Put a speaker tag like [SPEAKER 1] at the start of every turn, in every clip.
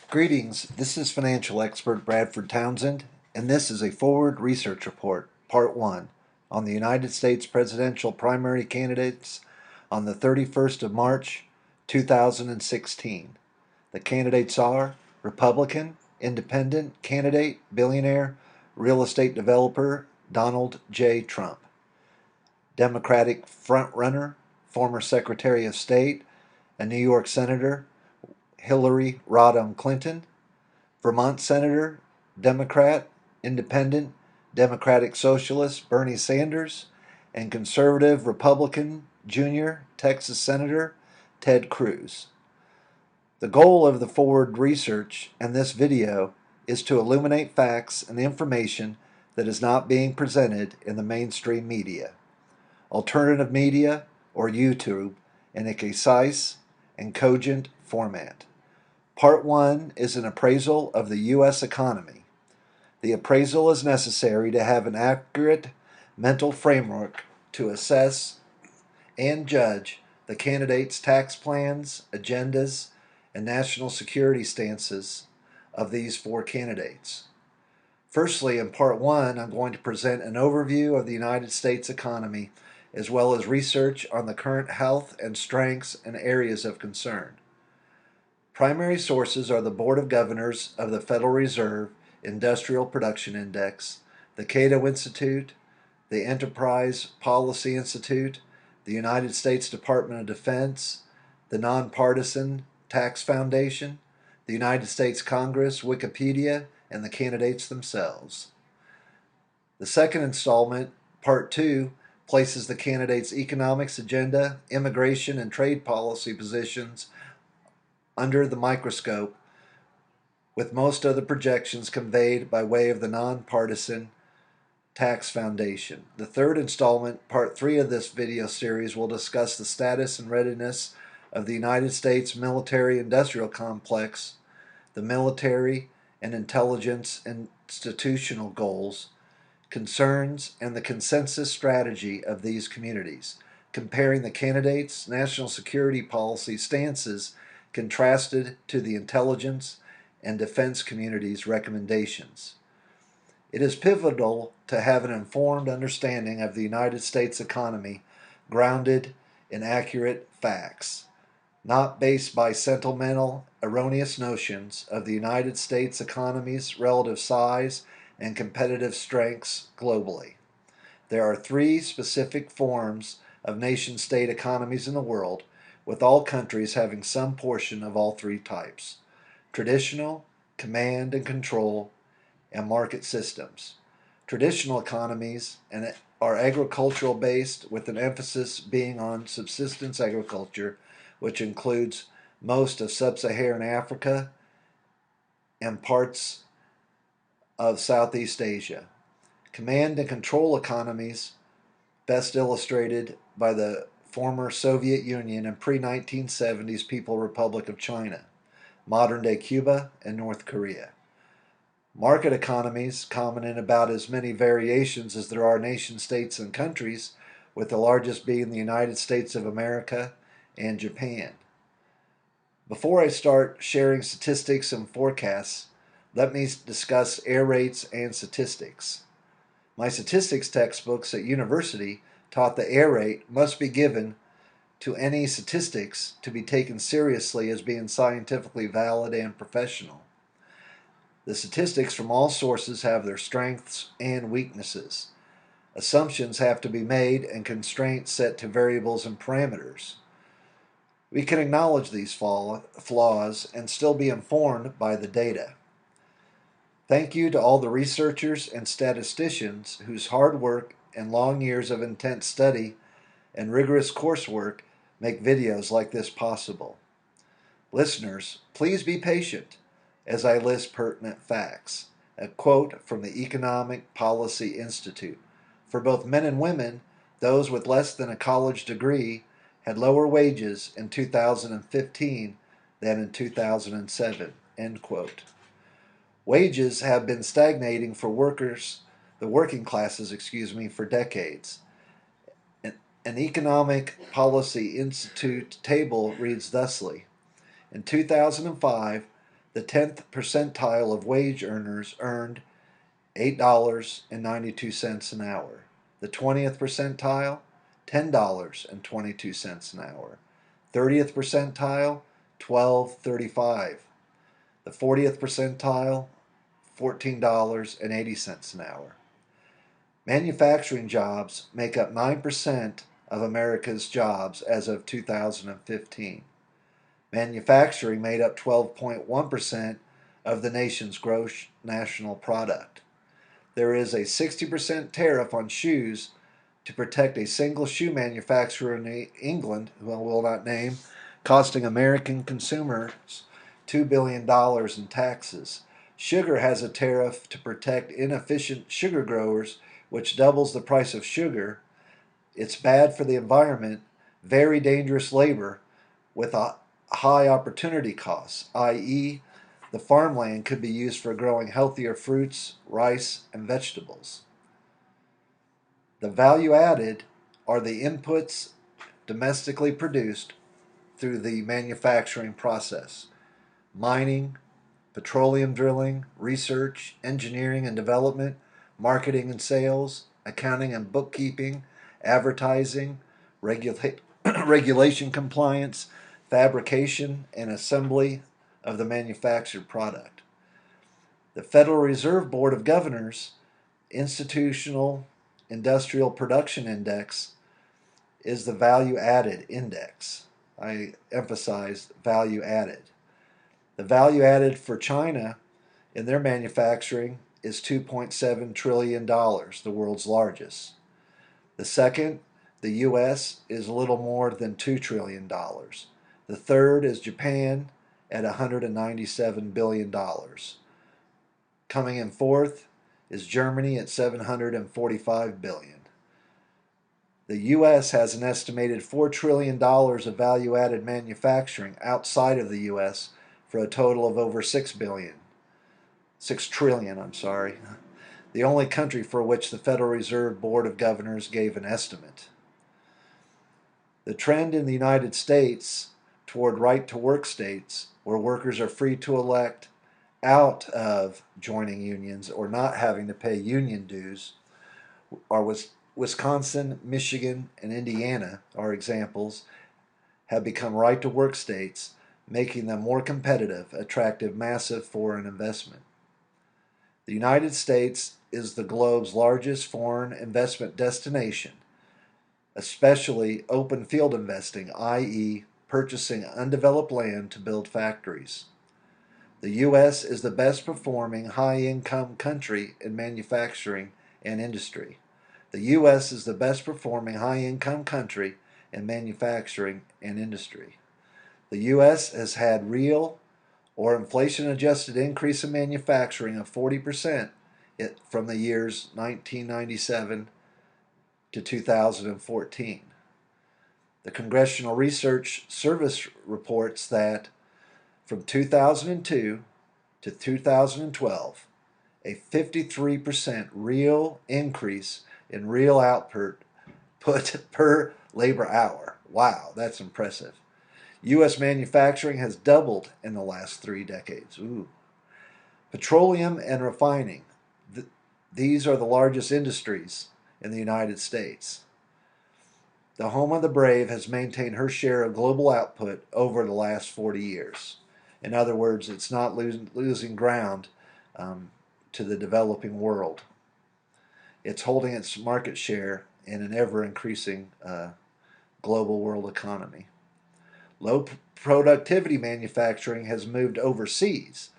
[SPEAKER 1] Greetings, this is financial expert Bradford Townsend, and this is a forward research report, Part 1, on the United States presidential primary candidates on the 31st of March, 2016. The candidates are Republican, Independent candidate, billionaire, real estate developer Donald J. Trump, Democratic frontrunner, former Secretary of State, and New York Senator Hillary Rodham Clinton, Vermont Senator, Democrat, Independent, Democratic Socialist Bernie Sanders, and conservative Republican Junior Texas Senator Ted Cruz. The goal of the forward research and this video is to illuminate facts and information that is not being presented in the mainstream media, alternative media, or YouTube in a concise and cogent format. Part 1 is an appraisal of the U.S. economy. The appraisal is necessary to have an accurate mental framework to assess and judge the candidates' tax plans, agendas, and national security stances of these four candidates. Firstly, in Part 1, I'm going to present an overview of the United States economy as well as research on the current health and strengths and areas of concern. Primary sources are the Board of Governors of the Federal Reserve Industrial Production Index, the Cato Institute, the Enterprise Policy Institute, the United States Department of Defense, the Nonpartisan Tax Foundation, the United States Congress, Wikipedia, and the candidates themselves. The second installment, Part 2, places the candidates' economics agenda, immigration, and trade policy positions under the microscope, with most of the projections conveyed by way of the Nonpartisan Tax Foundation. The third installment, Part 3 of this video series, will discuss the status and readiness of the United States military-industrial complex, the military and intelligence institutional goals, concerns, and the consensus strategy of these communities, comparing the candidates' national security policy stances contrasted to the intelligence and defense community's recommendations. It is pivotal to have an informed understanding of the United States economy grounded in accurate facts, not based by sentimental, erroneous notions of the United States economy's relative size and competitive strengths globally. There are three specific forms of nation-state economies in the world, with all countries having some portion of all three types: traditional, command and control, and market systems. Traditional economies are agricultural based, with an emphasis being on subsistence agriculture, which includes most of sub-Saharan Africa and parts of Southeast Asia. Command and control economies, best illustrated by the former Soviet Union and pre-1970s People Republic of China, modern-day Cuba, and North Korea. Market economies, common in about as many variations as there are nation-states and countries, with the largest being the United States of America and Japan. Before I start sharing statistics and forecasts, let me discuss error rates and statistics. My statistics textbooks at university taught the error rate must be given to any statistics to be taken seriously as being scientifically valid and professional. The statistics from all sources have their strengths and weaknesses. Assumptions have to be made and constraints set to variables and parameters. We can acknowledge these flaws and still be informed by the data. Thank you to all the researchers and statisticians whose hard work and long years of intense study and rigorous coursework make videos like this possible. Listeners, please be patient as I list pertinent facts. A quote from the Economic Policy Institute: "For both men and women, those with less than a college degree had lower wages in 2015 than in 2007. End quote. Wages have been stagnating for the working classes, for decades. An Economic Policy Institute table reads thusly: in 2005, The 10th percentile of wage earners earned $8.92 an hour. The 20th percentile, $10.22 an hour. 30th percentile, $12.35. The 40th percentile, $14.80 an hour. Manufacturing jobs make up 9% of America's jobs as of 2015. Manufacturing made up 12.1% of the nation's gross national product. There is a 60% tariff on shoes to protect a single shoe manufacturer in England, who I will not name, costing American consumers $2 billion in taxes. Sugar has a tariff to protect inefficient sugar growers, which doubles the price of sugar. It's bad for the environment, very dangerous labor with a high opportunity costs, i.e., the farmland could be used for growing healthier fruits, rice, and vegetables. The value added are the inputs domestically produced through the manufacturing process: mining, petroleum drilling, research, engineering and development, marketing and sales, accounting and bookkeeping, advertising, regulation compliance, fabrication, and assembly of the manufactured product. The Federal Reserve Board of Governors Institutional Industrial Production Index is the value added index. I emphasize value added. The value added for China in their manufacturing is $2.7 trillion, the world's largest. The second, the U.S., is a little more than $2 trillion. The third is Japan at $197 billion. Coming in fourth is Germany at $745 billion. The U.S. has an estimated $4 trillion of value-added manufacturing outside of the U.S. for a total of over $6 trillion, the only country for which the Federal Reserve Board of Governors gave an estimate. The trend in the United States toward right-to-work states, where workers are free to elect out of joining unions or not having to pay union dues, are Wisconsin, Michigan, and Indiana are examples, have become right-to-work states, making them more competitive, attractive massive foreign investment. The United States is the globe's largest foreign investment destination, especially open field investing, i.e., purchasing undeveloped land to build factories. The U.S. is the best performing high-income country in manufacturing and industry. The U.S. is the best performing high-income country in manufacturing and industry. The U.S. has had real or inflation-adjusted increase in manufacturing of 40% from the years 1997 to 2014. The Congressional Research Service reports that from 2002 to 2012, a 53% real increase in real output per labor hour. Wow, that's impressive. U.S. manufacturing has doubled in the last 3 decades. Ooh. Petroleum and refining. These are the largest industries in the United States. The home of the brave has maintained her share of global output over the last 40 years. In other words, it's not losing ground to the developing world. It's holding its market share in an ever-increasing global world economy. Low productivity manufacturing has moved overseas,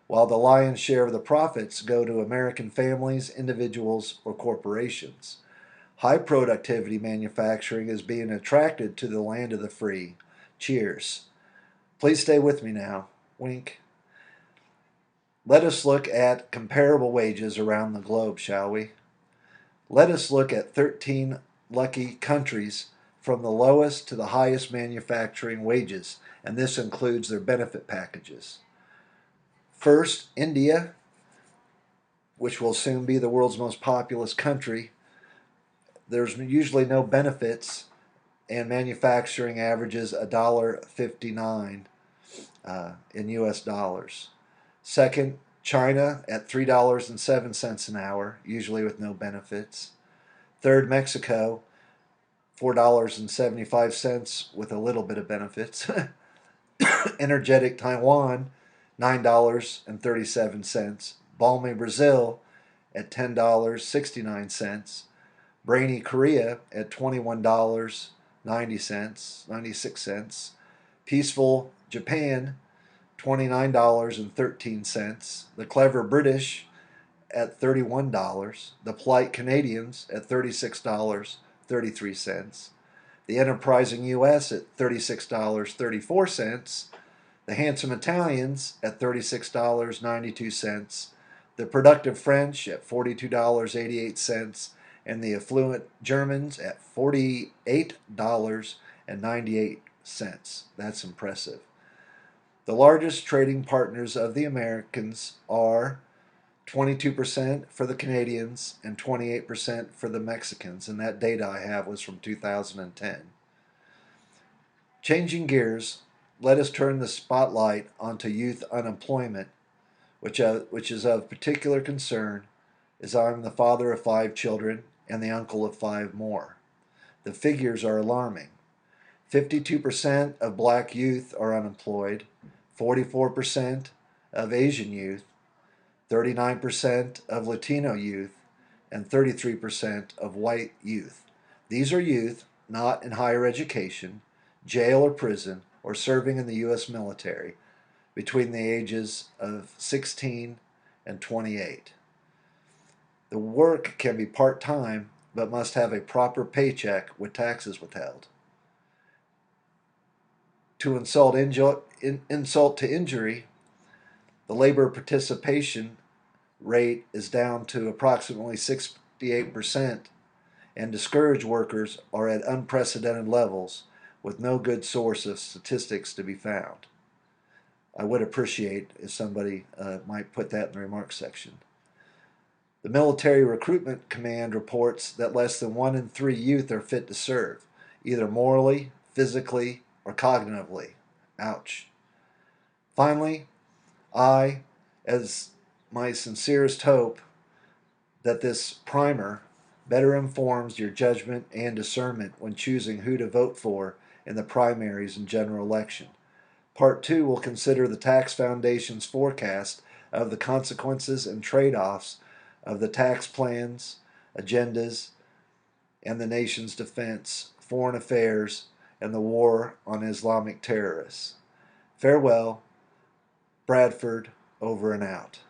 [SPEAKER 1] while the lion's share of the profits go to American families, individuals, or corporations. High productivity manufacturing is being attracted to the land of the free. Cheers. Please stay with me now. Wink. Let us look at comparable wages around the globe, shall we? Let us look at 13 lucky countries from the lowest to the highest manufacturing wages, and this includes their benefit packages. First, India, which will soon be the world's most populous country. There's usually no benefits, and manufacturing averages $1.59 in US dollars. Second, China at $3.07 an hour, usually with no benefits. Third, Mexico, $4.75 with a little bit of benefits. Energetic Taiwan, $9.37. Balmy Brazil at $10.69. Brainy Korea at $21.96. Peaceful Japan, $29.13. The Clever British at $31. The Polite Canadians at $36.33. The Enterprising U.S. at $36.34. The Handsome Italians at $36.92. The Productive French at $42.88. And the affluent Germans at $48.98. That's impressive. The largest trading partners of the Americans are 22% for the Canadians and 28% for the Mexicans, and that data I have was from 2010. Changing gears, let us turn the spotlight onto youth unemployment, which is of particular concern, as I am the father of 5 children and the uncle of 5 more. The figures are alarming. 52% of black youth are unemployed, 44% of Asian youth, 39% of Latino youth, and 33% of white youth. These are youth not in higher education, jail or prison, or serving in the U.S. military between the ages of 16 and 28. The work can be part-time, but must have a proper paycheck with taxes withheld. To insult to injury, the labor participation rate is down to approximately 68%, and discouraged workers are at unprecedented levels with no good source of statistics to be found. I would appreciate if somebody might put that in the remarks section. The Military Recruitment Command reports that less than 1 in 3 youth are fit to serve, either morally, physically, or cognitively. Ouch. Finally, as my sincerest hope, that this primer better informs your judgment and discernment when choosing who to vote for in the primaries and general election. Part 2 will consider the Tax Foundation's forecast of the consequences and trade-offs of the tax plans, agendas, and the nation's defense, foreign affairs, and the war on Islamic terrorists. Farewell, Bradford, over and out.